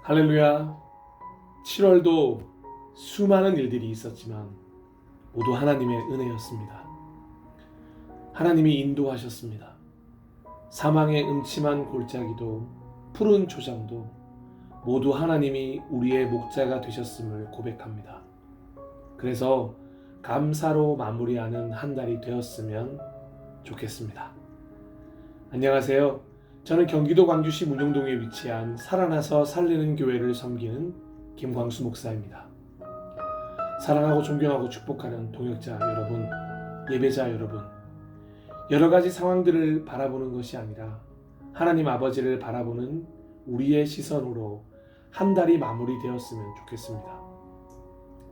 할렐루야. 7월도 수많은 일들이 있었지만 모두 하나님의 은혜였습니다. 하나님이 인도하셨습니다. 사망의 음침한 골짜기도 푸른 초장도 모두 하나님이 우리의 목자가 되셨음을 고백합니다. 그래서 감사로 마무리하는 한 달이 되었으면 좋겠습니다. 안녕하세요. 저는 경기도 광주시 문용동에 위치한 살아나서 살리는 교회를 섬기는 김광수 목사입니다. 사랑하고 존경하고 축복하는 동역자 여러분, 예배자 여러분, 여러 가지 상황들을 바라보는 것이 아니라 하나님 아버지를 바라보는 우리의 시선으로 한 달이 마무리되었으면 좋겠습니다.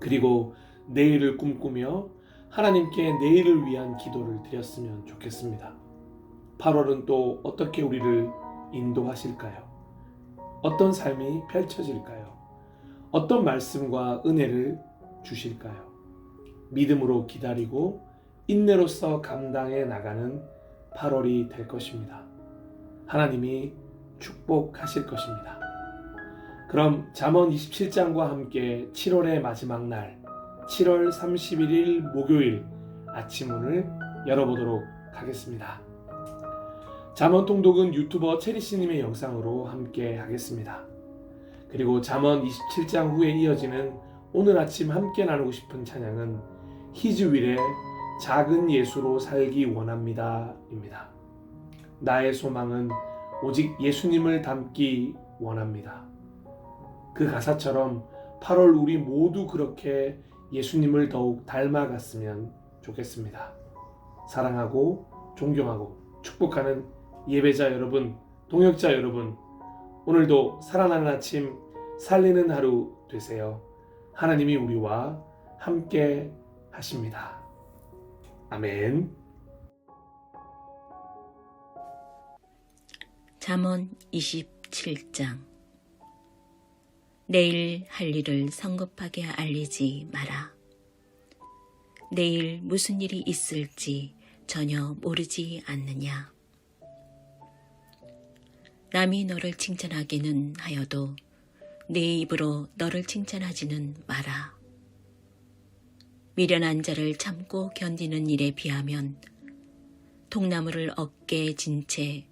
그리고 내일을 꿈꾸며 하나님께 내일을 위한 기도를 드렸으면 좋겠습니다. 8월은 또 어떻게 우리를 인도하실까요? 어떤 삶이 펼쳐질까요? 어떤 말씀과 은혜를 주실까요? 믿음으로 기다리고 인내로서 감당해 나가는 8월이 될 것입니다. 하나님이 축복하실 것입니다. 그럼 잠언 27장과 함께 7월의 마지막 날 7월 31일 목요일 아침문을 열어보도록 하겠습니다. 잠언 통독은 유튜버 체리씨님의 영상으로 함께 하겠습니다. 그리고 잠언 27장 후에 이어지는 오늘 아침 함께 나누고 싶은 찬양은 히즈윌의 작은 예수로 살기 원합니다 입니다. 나의 소망은 오직 예수님을 닮기 원합니다. 그 가사처럼 8월 우리 모두 그렇게 예수님을 더욱 닮아갔으면 좋겠습니다. 사랑하고 존경하고 축복하는 예배자 여러분, 동역자 여러분, 오늘도 살아나는 아침 살리는 하루 되세요. 하나님이 우리와 함께 하십니다. 아멘. 잠언 27장. 내일 할 일을 성급하게 알리지 마라. 내일 무슨 일이 있을지 전혀 모르지 않느냐. 남이 너를 칭찬하기는 하여도 네 입으로 너를 칭찬하지는 마라. 미련한 자를 참고 견디는 일에 비하면 통나무를 어깨에 진 채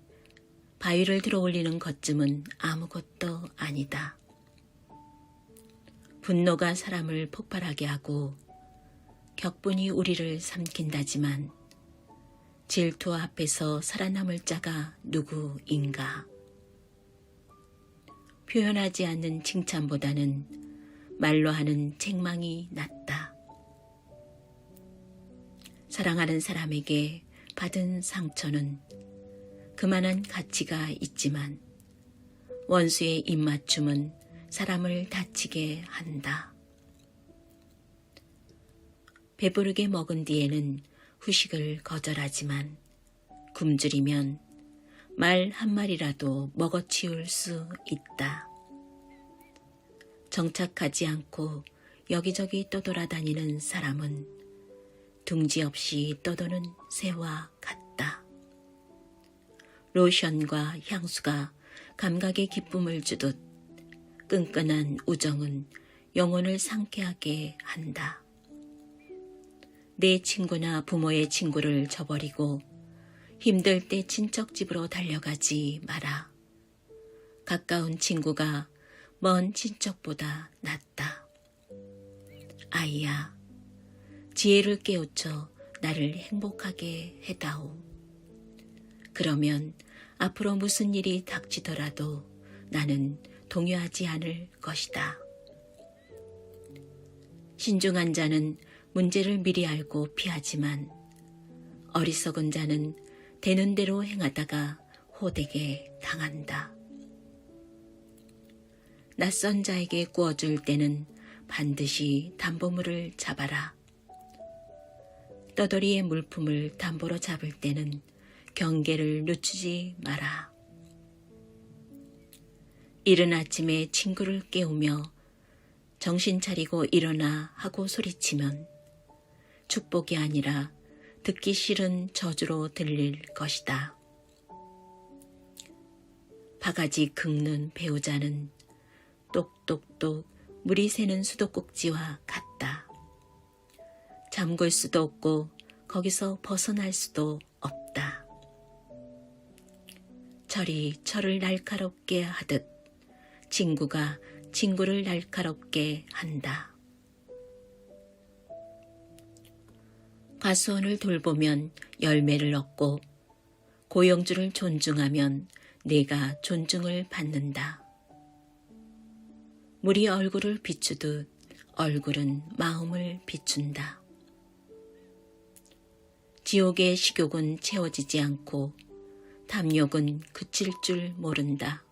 바위를 들어 올리는 것쯤은 아무것도 아니다. 분노가 사람을 폭발하게 하고 격분이 우리를 삼킨다지만 질투 앞에서 살아남을 자가 누구인가? 표현하지 않는 칭찬보다는 말로 하는 책망이 낫다. 사랑하는 사람에게 받은 상처는 그만한 가치가 있지만 원수의 입맞춤은 사람을 다치게 한다. 배부르게 먹은 뒤에는 후식을 거절하지만 굶주리면 말 한마리라도 먹어치울 수 있다. 정착하지 않고 여기저기 떠돌아다니는 사람은 둥지 없이 떠도는 새와 같다. 로션과 향수가 감각에 기쁨을 주듯 끈끈한 우정은 영혼을 상쾌하게 한다. 내 친구나 부모의 친구를 저버리고 힘들 때 친척 집으로 달려가지 마라. 가까운 친구가 먼 친척보다 낫다. 아이야, 지혜를 깨우쳐 나를 행복하게 해다오. 그러면 앞으로 무슨 일이 닥치더라도 나는 동요하지 않을 것이다. 신중한 자는 문제를 미리 알고 피하지만 어리석은 자는 되는 대로 행하다가 호되게 당한다. 낯선 자에게 구워줄 때는 반드시 담보물을 잡아라. 떠돌이의 물품을 담보로 잡을 때는 경계를 늦추지 마라. 이른 아침에 친구를 깨우며 정신 차리고 일어나 하고 소리치면 축복이 아니라 듣기 싫은 저주로 들릴 것이다. 바가지 긁는 배우자는 똑똑똑 물이 새는 수도꼭지와 같다. 잠글 수도 없고 거기서 벗어날 수도 없다. 철이 철을 날카롭게 하듯 친구가 친구를 날카롭게 한다. 과수원을 돌보면 열매를 얻고 고영주를 존중하면 내가 존중을 받는다. 물이 얼굴을 비추듯 얼굴은 마음을 비춘다. 지옥의 식욕은 채워지지 않고 탐욕은 그칠 줄 모른다.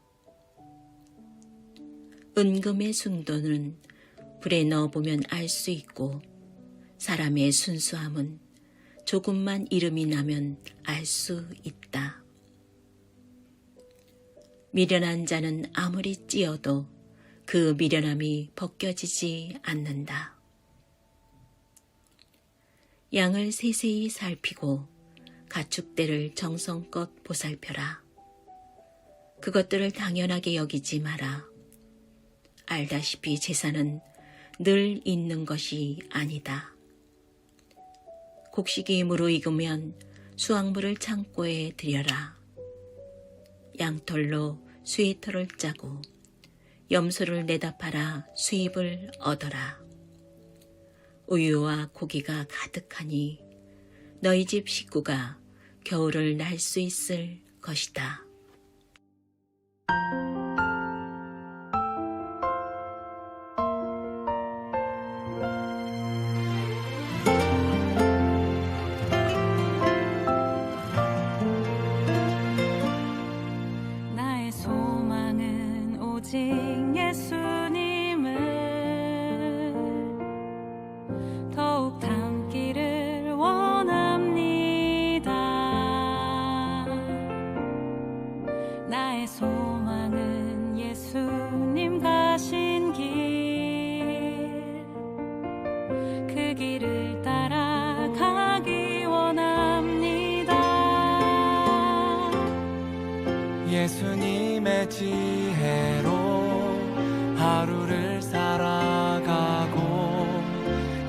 은금의 순도는 불에 넣어보면 알 수 있고 사람의 순수함은 조금만 이름이 나면 알 수 있다. 미련한 자는 아무리 찌어도 그 미련함이 벗겨지지 않는다. 양을 세세히 살피고 가축대를 정성껏 보살펴라. 그것들을 당연하게 여기지 마라. 알다시피 제사는 늘 있는 것이 아니다. 곡식이 무르익으면 수확물을 창고에 들여라. 양털로 수의털을 짜고 염소를 내다 팔아 수입을 얻어라. 우유와 고기가 가득하니 너희 집 식구가 겨울을 날 수 있을 것이다. 나의 소망은 오직 예수님을 더욱 닮기를 원합니다. 나의 소망은 예수님 가신 길, 그 길을 따라가기 원합니다. 예수님의 지혜로 하루를 살아가고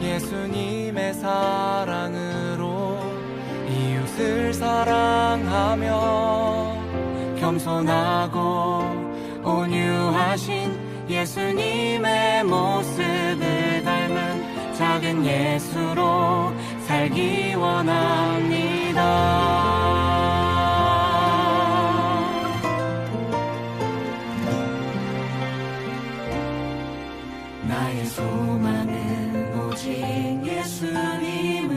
예수님의 사랑으로 이웃을 사랑하며 겸손하고 온유하신 예수님의 모습을 닮은 작은 예수로 살기 원합니다. 나의 소망은 오직 예수님을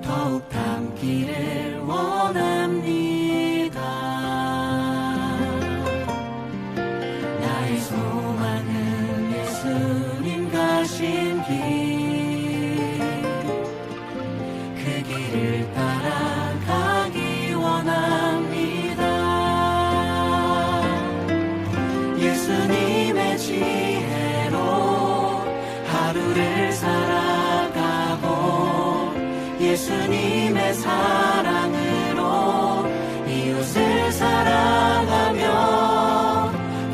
더욱 닮기를 원합니다. 나의 소망은 예수님 가신 길, 그 길을 따라가기 원합니다. 예수님의 지혜로 하루를 살아가고 예수님의 사랑으로 이웃을 사랑하며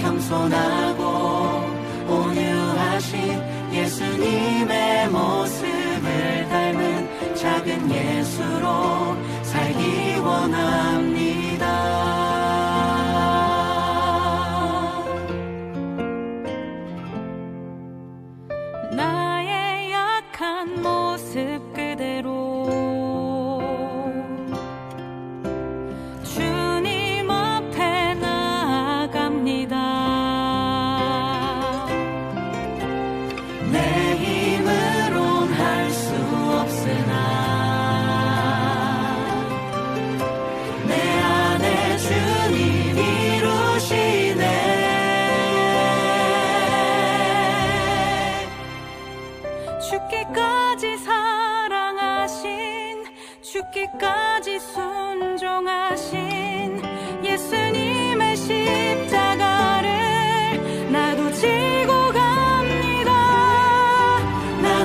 겸손하고 온유하신 예수님의 모습을 닮은 작은 예수로 살기 원합니다. 나의 약한 모습 그대로 주님 앞에 나아갑니다. 내 힘으론 할 수 없으나 내 안에 주님 이루시네. 죽기까지 사랑하신, 죽기까지 순종하신 예수님의 십자가를 나도 지고 갑니다.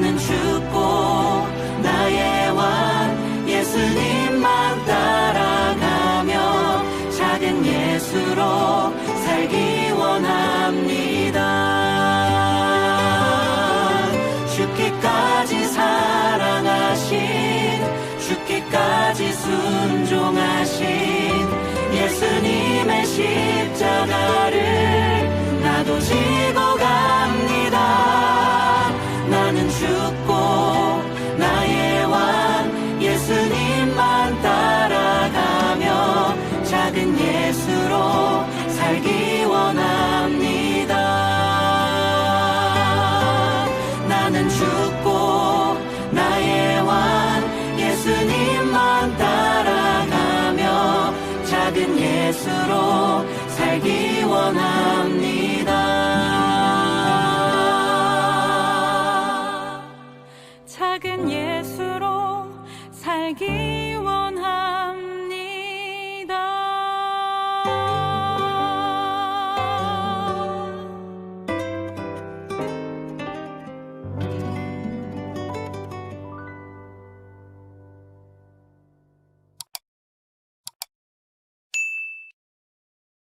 나는 죽고 나의 왕 예수님만 따라가며 작은 예수로 살기 원합니다. 죽기까지 사랑하신, 죽기까지 순종하신 예수님의 십자가를 나도 지고 갑니다. 나는 죽고 나의 왕 예수님만 따라가며 작은 예수로 살기 원합니다. 나는 죽고 나의 왕 예수님만 따라가며 작은 예수로 살기 원합니다. 작은 예수로 살기